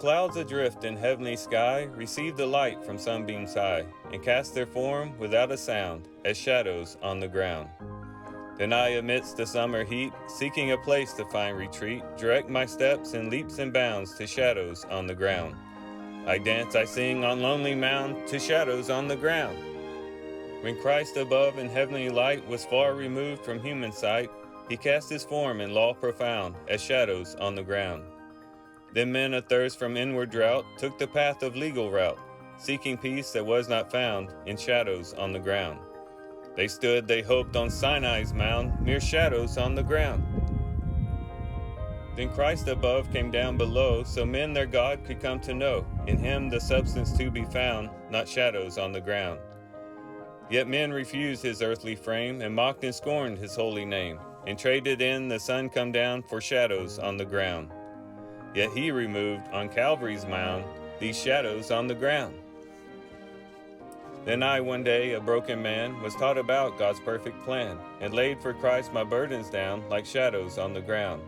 clouds adrift in heavenly sky receive the light from sunbeams high, and cast their form without a sound as shadows on the ground. Then I, amidst the summer heat, seeking a place to find retreat, direct my steps in leaps and bounds to shadows on the ground. I dance, I sing on lonely mound to shadows on the ground. When Christ above in heavenly light was far removed from human sight, he cast his form in law profound as shadows on the ground. Then men athirst from inward drought took the path of legal route, seeking peace that was not found in shadows on the ground. They stood, they hoped on Sinai's mound, mere shadows on the ground. Then Christ above came down below, so men their God could come to know, in him the substance to be found, not shadows on the ground. Yet men refused his earthly frame, and mocked and scorned his holy name, and traded in the sun come down for shadows on the ground. Yet he removed on Calvary's mound these shadows on the ground. Then I one day, a broken man, was taught about God's perfect plan, and laid for Christ my burdens down like shadows on the ground.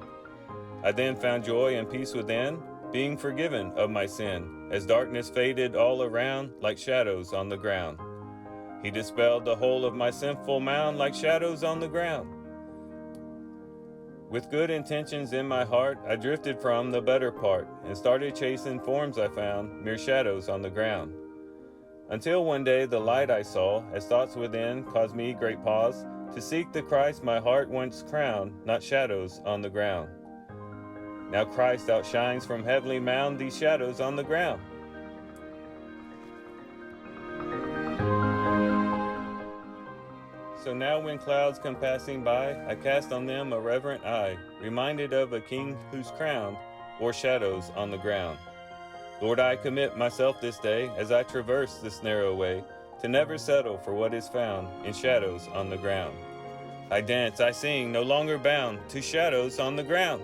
I then found joy and peace within, being forgiven of my sin, as darkness faded all around like shadows on the ground. He dispelled the whole of my sinful mound like shadows on the ground. With good intentions in my heart, I drifted from the better part, and started chasing forms I found, mere shadows on the ground. Until one day the light I saw, as thoughts within caused me great pause, to seek the Christ my heart once crowned, not shadows on the ground. Now Christ outshines from heavenly mound these shadows on the ground. So now when clouds come passing by, I cast on them a reverent eye, reminded of a king whose crown bore shadows on the ground. Lord, I commit myself this day, as I traverse this narrow way, to never settle for what is found in shadows on the ground. I dance, I sing, no longer bound to shadows on the ground.